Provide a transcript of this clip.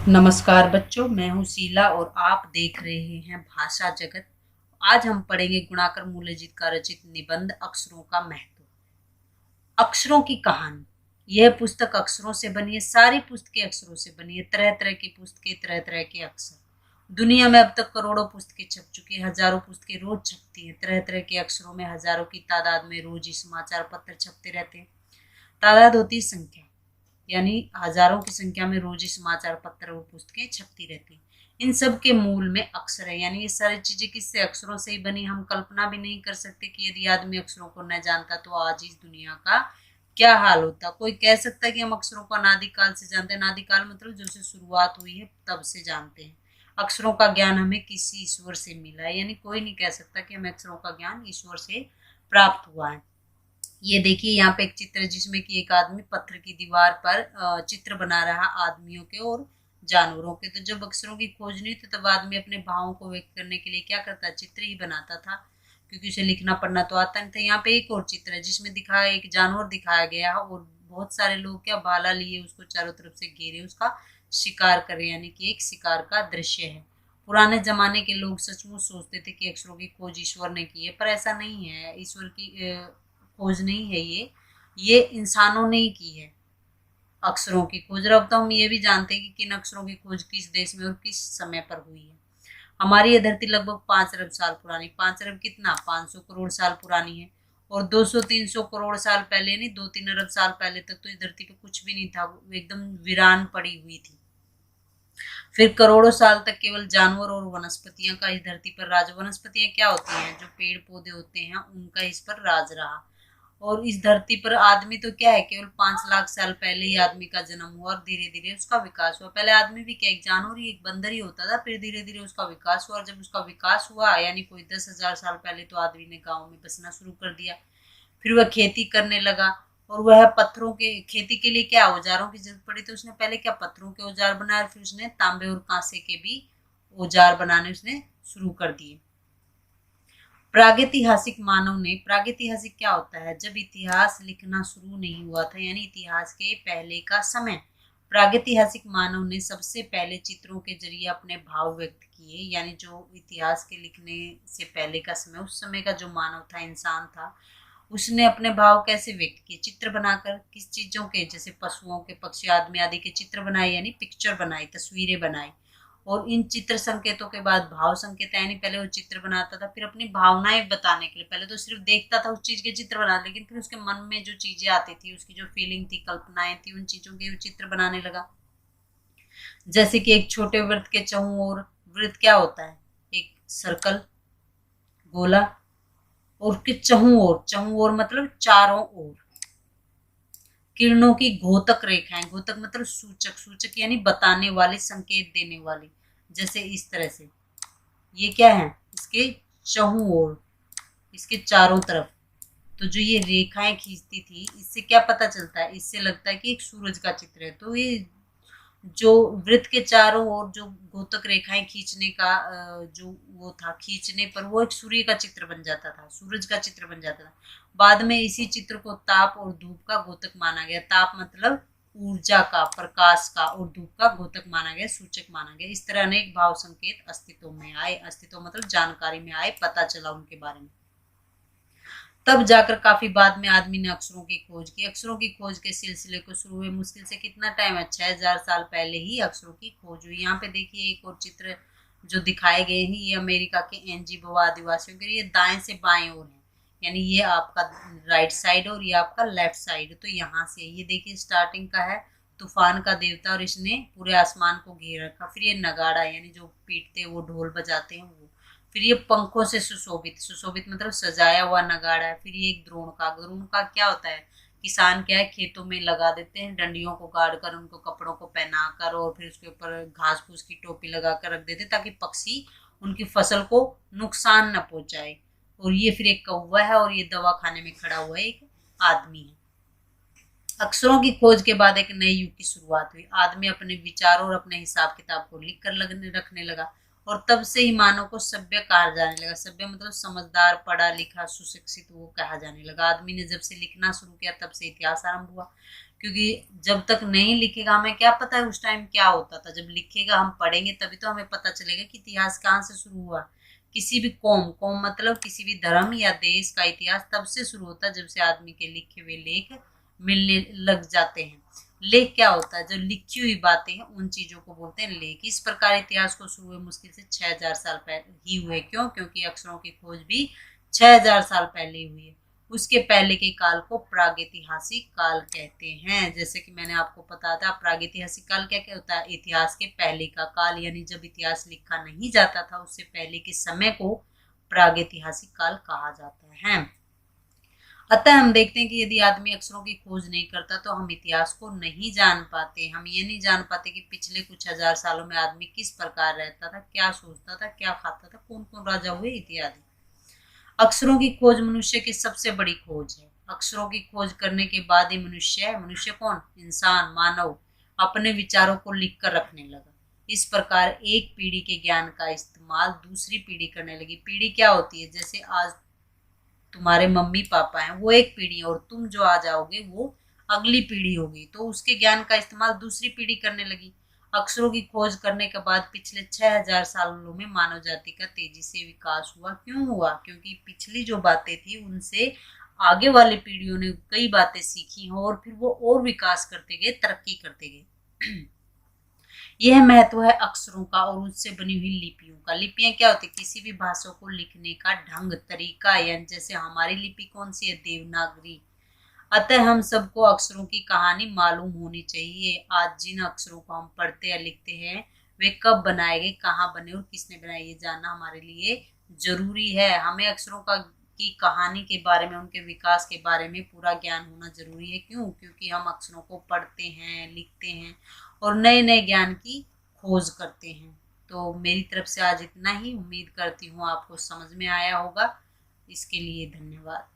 नमस्कार बच्चों, मैं हूँ शीला और आप देख रहे हैं भाषा जगत। आज हम पढ़ेंगे गुणाकर मूलजित का रचित निबंध अक्षरों का महत्व। अक्षरों की कहानी। यह पुस्तक अक्षरों से बनी है, सारी पुस्तकें अक्षरों से बनी है। तरह तरह की पुस्तकें, तरह तरह के अक्षर। दुनिया में अब तक करोड़ों पुस्तकें छप चुकी हैं, हजारों पुस्तकें रोज छपती हैं। तरह तरह के अक्षरों में हजारों की तादाद में रोज ही समाचार पत्र छपते रहते हैं। तादाद होती है संख्या, यानी हजारों की संख्या में रोज ही समाचार पत्र और पुस्तकें छपती रहती हैं। इन सब के मूल में अक्षर है, यानी ये सारी चीजें किससे, अक्षरों से ही बनी। हम कल्पना भी नहीं कर सकते कि यदि आदमी अक्षरों को न जानता तो आज इस दुनिया का क्या हाल होता। कोई कह सकता है कि हम अक्षरों को अनादिकाल से जानते हैं। अनादिकाल मतलब जब से शुरुआत हुई है तब से जानते हैं। अक्षरों का ज्ञान हमें किसी ईश्वर से मिला है, यानी कोई नहीं कह सकता कि हमें अक्षरों का ज्ञान ईश्वर से प्राप्त हुआ है। ये देखिए, यहाँ पे एक चित्र है जिसमें कि एक आदमी पत्थर की दीवार पर चित्र बना रहा आदमियों के और जानवरों के। तो जब अक्षरों की खोज नहीं थी तब आदमी अपने भावों को व्यक्त करने के लिए क्या करता, चित्र ही बनाता था, क्योंकि उसे लिखना पढ़ना तो आता नहीं था। यहाँ पे एक और चित्र है जिसमें दिखाया, एक जानवर दिखाया गया है और बहुत सारे लोग क्या भाला लिए उसको चारों तरफ से घेरे उसका शिकार कर रहे हैं, यानी कि एक शिकार का दृश्य है। पुराने जमाने के लोग सचमुच सोचते थे कि अक्षरों की खोज ईश्वर ने की है, पर ऐसा नहीं है। ईश्वर की खोज नहीं है ये इंसानों ने ही की है अक्षरों की खोज। अब तो हम ये भी जानते हैं कि किन अक्षरों की खोज किस देश में और किस समय पर हुई है। हमारी ये धरती लगभग 5 अरब साल पुरानी, 5 अरब कितना, 500 करोड़ साल पुरानी है। और 200-300 करोड़ साल पहले, नहीं 2-3 अरब साल पहले तक तो इस धरती पे कुछ भी नहीं था, वो एकदम वीरान पड़ी हुई थी। फिर करोड़ों साल तक केवल जानवर और वनस्पतियां का इस धरती पर राज। वनस्पतियां क्या होती हैं, जो पेड़ पौधे होते हैं, उनका इस पर राज रहा। और इस धरती पर आदमी तो क्या है, केवल 5 लाख साल पहले ही आदमी का जन्म हुआ और धीरे धीरे उसका विकास हुआ। पहले आदमी भी क्या, एक जानवर ही, एक बंदर ही होता था, फिर धीरे धीरे उसका विकास हुआ। और जब उसका विकास हुआ, यानी कोई 10,000 साल पहले, तो आदमी ने गाँव में बसना शुरू कर दिया। फिर वह खेती करने लगा और वह पत्थरों के, खेती के लिए क्या औजारों की जरूरत पड़ी, तो उसने पहले क्या, पत्थरों के औजार बनाए। फिर उसने तांबे और कांसे के भी औजार बनाने उसने शुरू कर दिए। प्रागैतिहासिक मानव ने, प्रागैतिहासिक क्या होता है, जब इतिहास लिखना शुरू नहीं हुआ था, यानी इतिहास के पहले का समय। प्रागैतिहासिक मानव ने सबसे पहले चित्रों के जरिए अपने भाव व्यक्त किए, यानी जो इतिहास के लिखने से पहले का समय, उस समय का जो मानव था, इंसान था, उसने अपने भाव कैसे व्यक्त किए, चित्र बनाकर। किस चीजों के, जैसे पशुओं के, पक्षी, आदमी आदि के चित्र बनाए, यानी पिक्चर बनाई, तस्वीरें बनाई। और इन चित्र संकेतों के बाद भाव संकेत, यानी पहले वो चित्र बनाता था, फिर अपनी भावनाएं बताने के लिए, पहले तो सिर्फ देखता था उस चीज के चित्र बना, लेकिन फिर उसके मन में जो चीजें आती थी, उसकी जो फीलिंग थी, कल्पनाएं थी, उन चीजों के वो चित्र बनाने लगा। जैसे कि एक छोटे वृत्त के चहुं ओर, वृत्त क्या होता है, एक सर्कल, गोला, और के चहुं ओर, चहुं ओर मतलब चारों ओर, किरणों की घोतक रेखाएं, घोतक मतलब सूचक, सूचक यानी बताने वाली, संकेत देने वाली। जैसे इस तरह से, ये क्या है, इसके चहुं ओर, इसके चारों तरफ। तो जो ये रेखाएं खींचती थी, इससे क्या पता चलता है, इससे लगता है कि एक सूरज का चित्र है। तो ये जो वृत्त के चारों ओर जो घोतक रेखाएं खींचने का जो वो था, खींचने पर वो एक सूर्य का चित्र बन जाता था, सूरज का चित्र बन जाता था। बाद में इसी चित्र को ताप और धूप का घोतक माना गया। ताप मतलब ऊर्जा का, प्रकाश का, और धूप का घोतक माना गया, सूचक माना गया। इस तरह अनेक भाव संकेत अस्तित्व में आए, अस्तित्व मतलब जानकारी में आए, पता चला उनके बारे में। तब जाकर काफी बाद में आदमी ने अक्षरों की खोज की। अक्षरों की खोज के सिलसिले को शुरू हुए मुश्किल से कितना टाइम है, 6,000 साल पहले ही अक्षरों की खोज हुई। यहाँ पे देखिए एक और चित्र जो दिखाए गए हैं, ये अमेरिका के एनजीबो आदिवासियों के, ये दाएं से बाएं ओर है, यानी ये आपका राइट साइड और ये आपका लेफ्ट साइड। तो यहाँ से ये देखिए स्टार्टिंग का है, तूफान का देवता, और इसने पूरे आसमान को घेर रखा। फिर ये नगाड़ा, यानी जो पीटते वो ढोल बजाते हैं वो। फिर ये पंखों से सुशोभित, सुशोभित मतलब सजाया हुआ नगाड़ा है। फिर ये एक द्रोण का, द्रोण का क्या होता है, किसान क्या है, खेतों में लगा देते हैं, डंडियों को गाड़ कर, उनको कपड़ों को पहनाकर, और फिर उसके ऊपर घास फूस की टोपी लगा कर रख देते ताकि पक्षी उनकी फसल को नुकसान न पहुंचाए। और ये फिर एक कौवा है, और ये दवा खाने में खड़ा हुआ एक आदमी है। अक्षरों की खोज के बाद एक नए युग की शुरुआत हुई। आदमी अपने विचारों और अपने हिसाब किताब को लिख कर रखने लगा, और तब से ही मानव को सभ्य कहा जाने लगा। सभ्य मतलब समझदार, पढ़ा लिखा, सुशिक्षित, वो कहा जाने लगा। आदमी ने जब से लिखना शुरू किया तब से इतिहास आरंभ हुआ। क्योंकि जब तक नहीं लिखेगा हमें क्या पता है उस टाइम क्या होता था। जब लिखेगा, हम पढ़ेंगे, तभी तो हमें पता चलेगा कि इतिहास कहाँ से शुरू हुआ। किसी भी कौम मतलब किसी भी धर्म या देश का इतिहास तब से शुरू होता है जब से आदमी के लिखे हुए लेख मिलने लग जाते हैं। लेख क्या होता है? जो लिखी हुई बातें हैं उन चीजों को बोलते हैं लेख। इस प्रकार इतिहास को शुरू हुए मुश्किल से 6000 साल पहले ही हुए। क्यों? क्योंकि अक्षरों की खोज भी 6000 साल पहले ही हुई है। उसके पहले के काल को प्रागैतिहासिक काल कहते हैं। जैसे कि मैंने आपको बताया था, प्रागैतिहासिक काल क्या क्या होता है? इतिहास के पहले का काल, यानी जब इतिहास लिखा नहीं जाता था उससे पहले के समय को प्रागैतिहासिक काल कहा जाता है। अतः हम देखते हैं कि यदि आदमी अक्षरों की खोज नहीं करता तो हम इतिहास को नहीं जान पाते। हम ये नहीं जान पाते कि पिछले कुछ हजार सालों में आदमी किस प्रकार रहता था, क्या सोचता था, क्या खाता था, कौन कौन राजा हुए इत्यादि। अक्षरों की खोज मनुष्य की सबसे बड़ी खोज है। अक्षरों की खोज करने के बाद ही मनुष्य है। मनुष्य कौन? इंसान, मानव अपने विचारों को लिख कर रखने लगा। इस प्रकार एक पीढ़ी के ज्ञान का इस्तेमाल दूसरी पीढ़ी करने लगी। पीढ़ी क्या होती है? जैसे आज तुम्हारे मम्मी पापा हैं, वो एक पीढ़ी है, और तुम जो आ जाओगे वो अगली पीढ़ी होगी। तो उसके ज्ञान का इस्तेमाल दूसरी पीढ़ी करने लगी। अक्षरों की खोज करने के बाद पिछले 6000 सालों में मानव जाति का तेजी से विकास हुआ। क्यों हुआ? क्योंकि पिछली जो बातें थी उनसे आगे वाली पीढ़ियों ने कई बातें सीखी हैं और फिर वो और विकास करते गए, तरक्की करते गए। यह महत्व है अक्षरों का और उससे बनी हुई लिपियों का। लिपियां क्या होती है? किसी भी भाषा को लिखने का ढंग, तरीका। या जैसे हमारी लिपि कौन सी है? देवनागरी। अतः हम सबको अक्षरों की कहानी मालूम होनी चाहिए। आज जिन अक्षरों को हम पढ़ते या लिखते हैं वे कब बनाए गए, कहाँ बने और किसने बनाए, ये जानना हमारे लिए जरूरी है। हमें अक्षरों का की कहानी के बारे में, उनके विकास के बारे में पूरा ज्ञान होना जरूरी है। क्यों? क्योंकि हम अक्षरों को पढ़ते हैं, लिखते हैं और नए नए ज्ञान की खोज करते हैं। तो मेरी तरफ से आज इतना ही। उम्मीद करती हूँ आपको समझ में आया होगा। इसके लिए धन्यवाद।